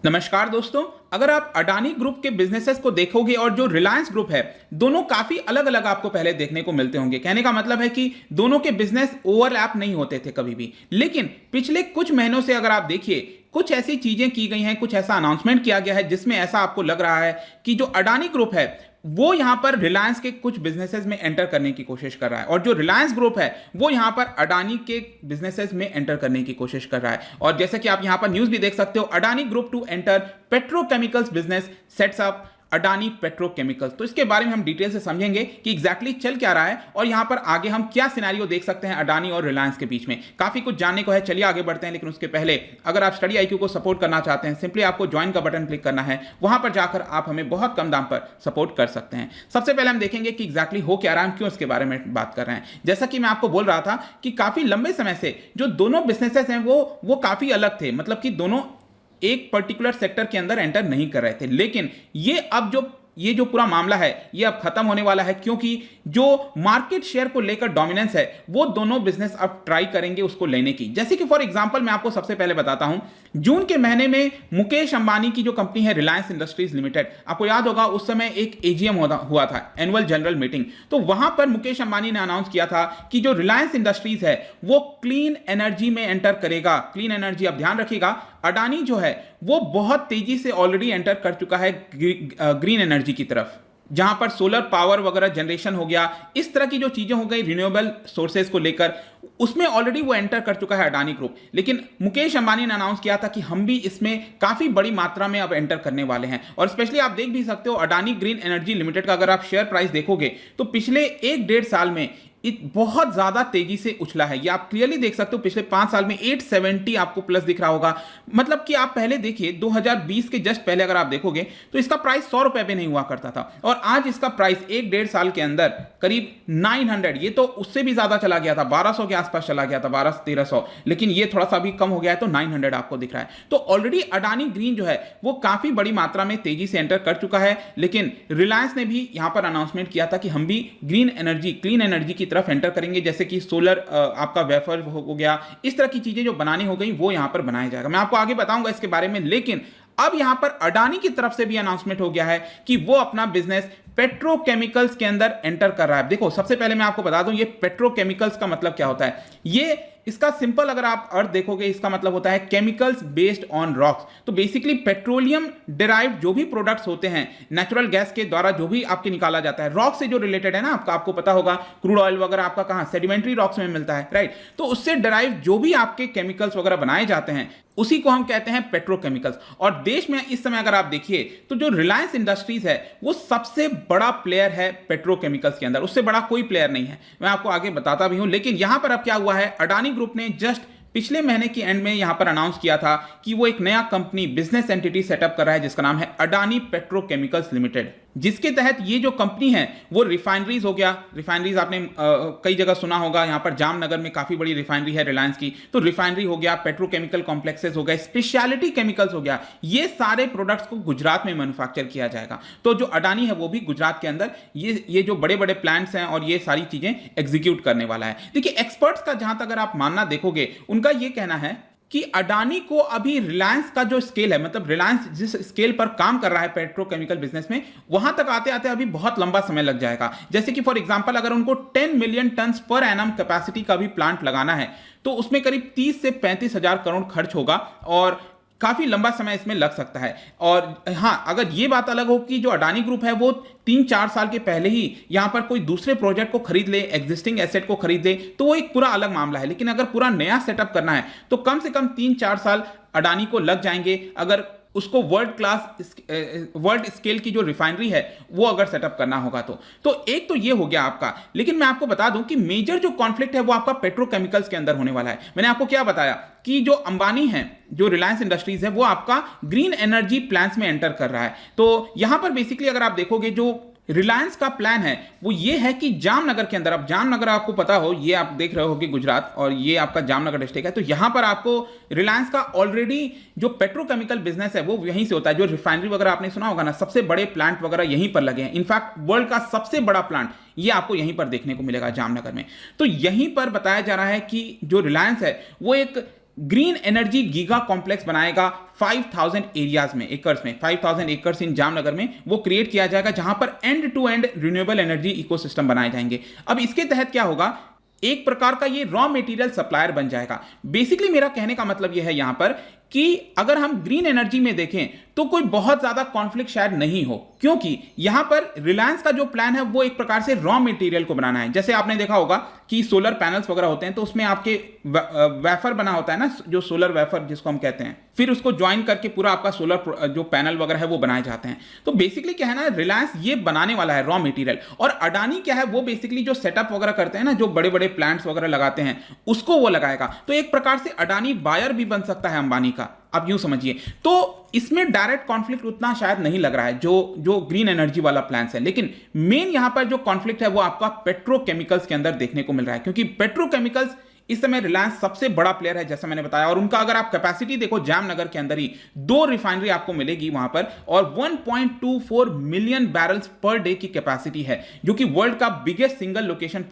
नमस्कार दोस्तों। अगर आप अडानी ग्रुप के बिजनेसेस को देखोगे और जो रिलायंस ग्रुप है, दोनों काफी अलग अलग आपको पहले देखने को मिलते होंगे। कहने का मतलब है कि दोनों के बिजनेस ओवरलैप नहीं होते थे कभी भी। लेकिन पिछले कुछ महीनों से अगर आप देखिए, कुछ ऐसी चीजें की गई हैं, कुछ ऐसा अनाउंसमेंट किया गया है जिसमें ऐसा आपको लग रहा है कि जो अडानी ग्रुप है वो यहां पर रिलायंस के कुछ बिजनेसेस में एंटर करने की कोशिश कर रहा है, और जो रिलायंस ग्रुप है वो यहां पर अडानी के बिजनेसेस में एंटर करने की कोशिश कर रहा है। और जैसे कि आप यहां पर न्यूज भी देख सकते हो, Adani group to enter petrochemicals business sets up Adani petrochemicals. तो इसके बारे में हम डिटेल से समझेंगे कि एग्जैक्टली चल क्या रहा है और यहां पर आगे हम क्या सिनेरियो देख सकते हैं अडानी और रिलायंस के बीच में। काफी कुछ जानने को है, चलिए आगे बढ़ते हैं। लेकिन उसके पहले अगर आप स्टडी आईक्यू को सपोर्ट करना चाहते हैं, सिंपली आपको ज्वाइन का बटन क्लिक करना है। वहां पर जाकर आप हमें बहुत कम दाम पर सपोर्ट कर सकते हैं। सबसे पहले हम देखेंगे कि एग्जैक्टली हो क्या रहा है, हम क्यों इसके बारे में बात कर रहे हैं। जैसा कि मैं आपको बोल रहा था कि काफी लंबे समय से जो दोनों बिजनेसेस हैं वो काफी अलग थे, मतलब कि दोनों एक पर्टिकुलर सेक्टर के अंदर एंटर नहीं कर रहे थे। लेकिन ये जो पूरा मामला है ये अब खत्म होने वाला है, क्योंकि जो मार्केट शेयर को लेकर डोमिनेंस है वो दोनों बिजनेस अब ट्राई करेंगे उसको लेने की। जैसे कि फॉर एग्जांपल मैं आपको सबसे पहले बताता हूं, जून के महीने में मुकेश अंबानी की जो कंपनी है रिलायंस इंडस्ट्रीज लिमिटेड, आपको याद होगा उस समय एक एजीएम हुआ था, एनुअल जनरल मीटिंग। तो वहां पर मुकेश अंबानी ने अनाउंस किया था कि जो रिलायंस इंडस्ट्रीज है वो क्लीन एनर्जी में एंटर करेगा। क्लीन एनर्जी, अब ध्यान रखिएगा, अडानी जो है वो बहुत तेजी से ऑलरेडी एंटर कर चुका है ग्रीन एनर्जी की तरफ, जहां पर सोलर पावर वगैरह जनरेशन हो गया, इस तरह की जो चीजें हो गई रिन्यूएबल सोर्सेज को लेकर, उसमें ऑलरेडी वो एंटर कर चुका है अडानी ग्रुप। लेकिन मुकेश अंबानी ने अनाउंस किया था कि हम भी इसमें काफी बड़ी मात्रा में अब एंटर करने वाले हैं। और स्पेशली आप देख भी सकते हो अडानी ग्रीन एनर्जी लिमिटेड का अगर आप शेयर प्राइस देखोगे तो पिछले 1-1.5 साल में बहुत ज्यादा तेजी से उछला है। ये आप क्लियरली देख सकते हो, पिछले 5 साल में 870 आपको प्लस दिख रहा होगा। मतलब कि आप पहले देखिए 2020 के जस्ट पहले अगर आप देखोगे तो इसका प्राइस 100 रुपए पे नहीं हुआ करता था, और आज इसका प्राइस 1-1.5 साल के अंदर करीब 900, ये तो उससे भी ज्यादा चला गया था, 1200 के आसपास चला गया था, 1200-1300, लेकिन ये थोड़ा सा भी कम हो गया है तो 900 आपको दिख रहा है। तो ऑलरेडी अडानी ग्रीन जो है वो काफी बड़ी मात्रा में तेजी से एंटर कर चुका है। लेकिन रिलायंस ने भी यहां पर अनाउंसमेंट किया था कि हम भी ग्रीन एनर्जी, क्लीन एनर्जी की तरफ एंटर करेंगे, जैसे कि सोलर आपका वेफर हो गया, इस तरह की चीजें जो बनानी हो गई वो यहां पर बनाया जाएगा। मैं आपको आगे बताऊंगा इसके बारे में। लेकिन अब यहां पर अडानी की तरफ से भी अनाउंसमेंट हो गया है कि वो अपना बिजनेस पेट्रोकेमिकल्स के अंदर एंटर कर रहा है। देखो, सबसे पहले मैं आपको बता दूं ये पेट्रोकेमिकल्स का मतलब क्या होता है। ये इसका सिंपल अगर आप अर्थ देखोगे, इसका मतलब होता है केमिकल्स बेस्ड ऑन रॉक्स। तो बेसिकली पेट्रोलियम डिराइव्ड जो भी प्रोडक्ट्स होते हैं, नेचुरल गैस के द्वारा जो भी आपके निकाला जाता है, रॉक से जो रिलेटेड है ना, आपको पता होगा क्रूड ऑयल वगैरह आपका कहां, सेडिमेंट्री रॉक्स में मिलता है, राइट। तो उससे डिराइव जो भी आपके केमिकल्स वगैरह बनाए जाते हैं उसी को हम कहते हैं पेट्रोकेमिकल्स। और देश में इस समय अगर आप देखिए तो जो रिलायंस इंडस्ट्रीज है वो सबसे बड़ा प्लेयर है पेट्रोकेमिकल्स के अंदर, उससे बड़ा कोई प्लेयर नहीं है। मैं आपको आगे बताता भी हूं। लेकिन यहां पर अब क्या हुआ है, अडानी ग्रुप ने जस्ट पिछले महीने की एंड में यहां पर अनाउंस किया था कि वो एक नया कंपनी, बिजनेस एंटिटी सेटअप कर रहा है जिसका नाम है अडानी पेट्रोकेमिकल्स लिमिटेड, जिसके तहत ये जो कंपनी है वो रिफाइनरीज हो गया। रिफाइनरीज आपने कई जगह सुना होगा, यहां पर जामनगर में काफी बड़ी रिफाइनरी है रिलायंस की, तो रिफाइनरी हो गया, पेट्रोकेमिकल कॉम्प्लेक्सेस हो गए, स्पेशलिटी केमिकल्स हो गया, ये सारे प्रोडक्ट्स को गुजरात में मैन्युफैक्चर किया जाएगा। तो जो अडानी है वो भी गुजरात के अंदर ये जो बड़े बड़े प्लांट्स हैं और ये सारी चीजें एग्जीक्यूट करने वाला है। देखिए, एक्सपर्ट्स का जहां तक अगर आप मानना देखोगे, उनका ये कहना है कि अडानी को अभी रिलायंस का जो स्केल है, मतलब रिलायंस जिस स्केल पर काम कर रहा है पेट्रोकेमिकल बिजनेस में, वहां तक आते आते अभी बहुत लंबा समय लग जाएगा। जैसे कि फॉर एग्जांपल अगर उनको 10 million turns per annum capacity का भी प्लांट लगाना है तो उसमें करीब 30 से 35 हजार करोड़ खर्च होगा और काफी लंबा समय इसमें लग सकता है। और हां, अगर ये बात अलग हो कि जो अडानी ग्रुप है वो 3-4 साल के पहले ही यहां पर कोई दूसरे प्रोजेक्ट को खरीद ले, एग्जिस्टिंग एसेट को खरीद ले, तो वो एक पूरा अलग मामला है। लेकिन अगर पूरा नया सेटअप करना है तो कम से कम 3-4 साल अडानी को लग जाएंगे, अगर उसको वर्ल्ड स्केल की जो रिफाइनरी है वो अगर सेटअप करना होगा तो एक तो ये हो गया आपका। लेकिन मैं आपको बता दूं कि मेजर जो कॉन्फ्लिक्ट है वो आपका पेट्रोकेमिकल्स के अंदर होने वाला है। मैंने आपको क्या बताया कि जो अंबानी है, जो रिलायंस इंडस्ट्रीज है, वो आपका ग्रीन एनर्जी प्लांट्स में एंटर कर रहा है। तो यहां पर बेसिकली अगर आप देखोगे जो रिलायंस का प्लान है वो ये है कि जामनगर के अंदर, अब जामनगर आपको पता हो, ये आप देख रहे होगे गुजरात, और ये आपका जामनगर डिस्ट्रिक्ट है, तो यहां पर आपको रिलायंस का ऑलरेडी जो पेट्रोकेमिकल बिजनेस है वो यहीं से होता है। जो रिफाइनरी वगैरह आपने सुना होगा ना, सबसे बड़े प्लांट वगैरह यहीं पर लगे हैं। इनफैक्ट वर्ल्ड का सबसे बड़ा प्लांट ये आपको यहीं पर देखने को मिलेगा जामनगर में। तो यहीं पर बताया जा रहा है कि जो रिलायंस है वो एक ग्रीन एनर्जी गीगा कॉम्प्लेक्स बनाएगा 5000 एरियाज में, एकर्स में, 5000 एकर्स इन जामनगर में वो क्रिएट किया जाएगा, जहां पर end to end renewable energy ecosystem बनाए जाएंगे। अब इसके तहत क्या होगा, एक प्रकार का ये रॉ मटेरियल सप्लायर बन जाएगा। बेसिकली मेरा कहने का मतलब यह है यहां पर कि अगर हम ग्रीन एनर्जी में देखें तो कोई बहुत ज्यादा कॉन्फ्लिक्ट शायद नहीं हो, क्योंकि यहां पर रिलायंस का जो प्लान है वो एक प्रकार से रॉ मटेरियल को बनाना है। जैसे आपने देखा होगा कि सोलर पैनल्स वगैरह होते हैं तो उसमें आपके वेफर बना होता है ना, जो सोलर वेफर जिसको हम कहते हैं, फिर उसको ज्वाइन करके पूरा आपका सोलर जो पैनल वगैरह है वो बनाए जाते हैं। तो बेसिकली क्या है ना, रिलायंस ये बनाने वाला है रॉ मटेरियल, और अडानी क्या है वो बेसिकली जो सेटअप वगैरह करते हैं ना, जो बड़े बड़े प्लांट्स वगैरह लगाते हैं उसको वो लगाएगा। तो एक प्रकार से अडानी बायर भी बन सकता है अंबानी का, आप यूं समझिए। तो इसमें डायरेक्ट कॉन्फ्लिक्ट उतना शायद नहीं लग रहा है जो ग्रीन एनर्जी वाला प्लान है, लेकिन मेन यहां पर जो कॉन्फ्लिक्ट है वो आपका पेट्रोकेमिकल्स के अंदर देखने को मिल रहा है, क्योंकि पेट्रोकेमिकल्स इस समय रिलायंस सबसे बड़ा प्लेयर है जैसा मैंने बताया, और उनका अगर आप कैपेसिटी देखो जामनगर के अंदर ही 2 रिफाइनरी आपको मिलेगी वहां पर, और 1.24 मिलियन बैरल्स पर डे की कैपेसिटी है, जो कि वर्ल्ड का बिगेस्ट सिंगल लोकेशन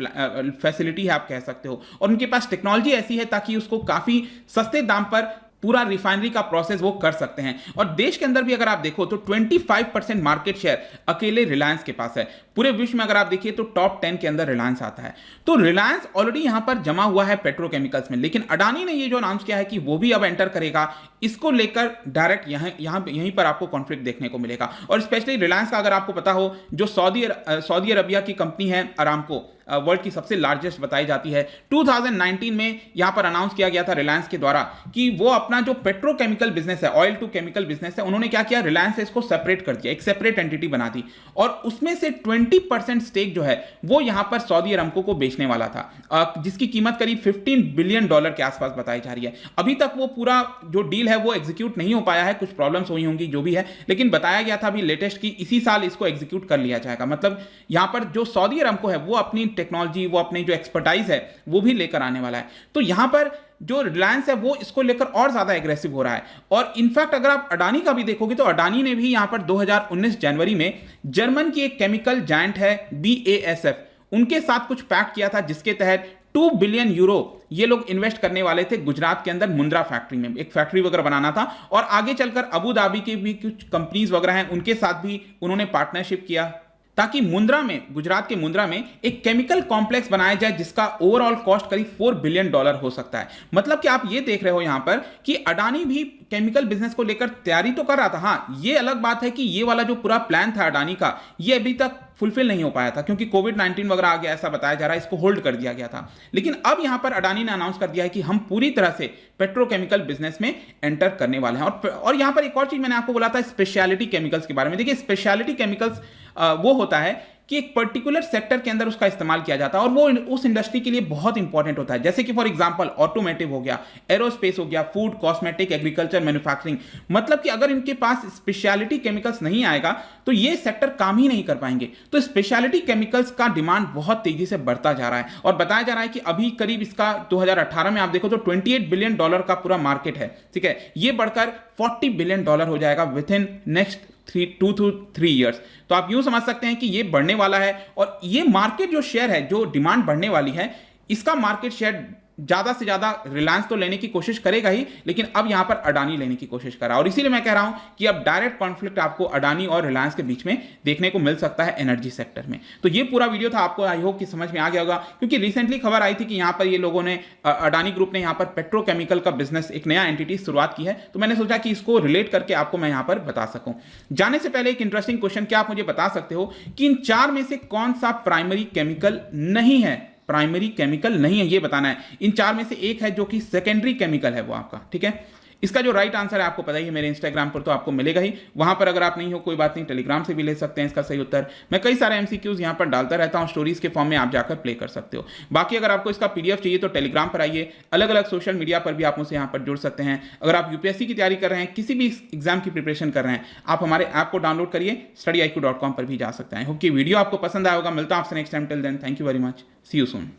फैसिलिटी है आप कह सकते हो। और उनके पास टेक्नोलॉजी ऐसी है ताकि उसको काफी सस्ते दाम पर पूरा रिफाइनरी का प्रोसेस वो कर सकते हैं। और देश के अंदर भी अगर आप देखो तो 25% मार्केट शेयर अकेले रिलायंस के पास है। पूरे विश्व में अगर आप देखिए तो टॉप 10 के अंदर रिलायंस आता है। तो रिलायंस ऑलरेडी यहां पर जमा हुआ है पेट्रोकेमिकल्स में, लेकिन अडानी ने ये जो अनाउंस किया है कि वो भी अब एंटर करेगा, इसको लेकर डायरेक्ट यहीं पर आपको कॉन्फ्लिक्ट देखने को मिलेगा। और स्पेशली रिलायंस का अगर आपको पता हो, जो सऊदी अरबिया की कंपनी है अरामको, वर्ल्ड की सबसे लार्जेस्ट बताई जाती है, 2019 में यहां पर अनाउंस किया गया था रिलायंस के द्वारा कि वो अपना जो पेट्रोकेमिकल बिजनेस है, ऑयल टू केमिकल बिजनेस है, उन्होंने क्या किया, रिलायंस से इसको सेपरेट कर दिया, एक सेपरेट एंटिटी बना दी, और उसमें से 20% स्टेक जो है वो यहां पर सऊदी अरामको को बेचने वाला था, जिसकी कीमत करीब $15 बिलियन के आसपास बताई जा रही है। अभी तक वो पूरा जो डील है वो एग्जीक्यूट नहीं हो पाया है, कुछ प्रॉब्लम्स हुई होंगी जो भी है, लेकिन बताया गया था अभी लेटेस्ट कि इसी साल इसको एग्जीक्यूट कर लिया जाएगा। मतलब यहां पर जो सऊदी अरामको है वो अपनी टेक्नोलॉजी, वो अपनी जो एक्सपर्टाइज है वो भी लेकर आने वाला है। तो यहां पर जो रिलायंस है वो इसको लेकर और ज्यादा एग्रेसिव हो रहा है। और इनफैक्ट अगर आप अडानी का भी देखोगे तो अडानी ने भी यहां पर 2019 जनवरी में जर्मन की एक केमिकल जायंट है BASF, उनके साथ कुछ पैक्ट किया था, जिसके तहत 2 बिलियन यूरो ये लोग इन्वेस्ट करने वाले थे गुजरात के अंदर मुंद्रा फैक्ट्री में, एक फैक्ट्री वगैरह बनाना था। और आगे चलकर अबू धाबी की भी कुछ कंपनीज वगैरह हैं, उनके साथ भी उन्होंने पार्टनरशिप किया ताकि मुंद्रा में, गुजरात के मुंद्रा में एक केमिकल कॉम्प्लेक्स बनाया जाए जिसका ओवरऑल कॉस्ट करीब $4 बिलियन हो सकता है। मतलब कि आप ये देख रहे हो यहां पर कि अडानी भी केमिकल बिजनेस को लेकर तैयारी तो कर रहा था। हाँ, ये अलग बात है कि ये वाला जो पूरा प्लान था अडानी का, ये अभी तक फुलफिल नहीं हो पाया था, क्योंकि कोविड-19 वगैरह आ गया, ऐसा बताया जा रहा है, इसको होल्ड कर दिया गया था। लेकिन अब यहां पर अडानी ने अनाउंस कर दिया है कि हम पूरी तरह से पेट्रोकेमिकल बिजनेस में एंटर करने वाले हैं। और यहां पर एक और चीज मैंने आपको बोला था स्पेशलिटी केमिकल्स के बारे में। देखिए, स्पेशलिटी केमिकल्स वो होता है कि एक पर्टिकुलर सेक्टर के अंदर उसका इस्तेमाल किया जाता है और वो उस इंडस्ट्री के लिए बहुत इंपॉर्टेंट होता है। जैसे कि फॉर एग्जांपल ऑटोमेटिव हो गया, एरोस्पेस हो गया, फूड, कॉस्मेटिक, एग्रीकल्चर, मैन्युफैक्चरिंग। मतलब कि अगर इनके पास स्पेशलिटी केमिकल्स नहीं आएगा तो ये सेक्टर काम ही नहीं कर पाएंगे। तो स्पेशलिटी केमिकल्स का डिमांड बहुत तेजी से बढ़ता जा रहा है और बताया जा रहा है कि अभी करीब इसका 2018 में आप देखो तो $28 बिलियन का पूरा मार्केट है। ठीक है, ये बढ़कर $40 बिलियन हो जाएगा with in next 2 to 3 years. तो आप यूं समझ सकते हैं कि ये बढ़ने वाला है और ये मार्केट जो शेयर है, जो डिमांड बढ़ने वाली है, इसका मार्केट शेयर ज्यादा से ज्यादा रिलायंस तो लेने की कोशिश करेगा ही, लेकिन अब यहां पर अडानी लेने की कोशिश कर रहा है। और इसीलिए मैं कह रहा हूं कि अब डायरेक्ट कॉन्फ्लिक्ट आपको अडानी और रिलायंस के बीच में देखने को मिल सकता है एनर्जी सेक्टर में। तो ये पूरा वीडियो था, आपको आई होप कि समझ में आ गया होगा, क्योंकि रिसेंटली खबर आई थी कि यहां पर ये लोगों ने, अडानी ग्रुप ने यहां पर पेट्रोकेमिकल का बिजनेस, एक नया एंटिटी शुरुआत की है। तो मैंने सोचा कि इसको रिलेट करके आपको मैं यहां पर बता सकूं। जाने से पहले एक इंटरेस्टिंग क्वेश्चन, क्या आप मुझे बता सकते हो कि इन 4 में से कौन सा प्राइमरी केमिकल नहीं है? प्राइमरी केमिकल नहीं है, ये बताना है। इन 4 में से एक है जो कि सेकेंडरी केमिकल है वो आपका। ठीक है, इसका जो राइट आंसर है आपको पता ही है, मेरे इंस्टाग्राम पर तो आपको मिलेगा ही। वहां पर अगर आप नहीं हो कोई बात नहीं, टेलीग्राम से भी ले सकते हैं इसका सही उत्तर। मैं कई सारे एमसीक्यूज यहां पर डालता रहता हूं, स्टोरीज के फॉर्म में आप जाकर प्ले कर सकते हो। बाकी अगर आपको इसका पीडीएफ चाहिए तो टेलीग्राम पर आइए, अलग अलग सोशल मीडिया पर भी आप मुझसे यहां पर जुड़ सकते हैं। अगर आप यूपीएससी की तैयारी कर रहे हैं, किसी भी एग्जाम की प्रिपरेशन कर रहे हैं, आप हमारे ऐप को डाउनलोड करिए, studiiq.com पर भी जा सकते हैं। होप कि वीडियो आपको पसंद आया होगा। मिलता हूं आपसे next time, till then thank you very much, see you soon.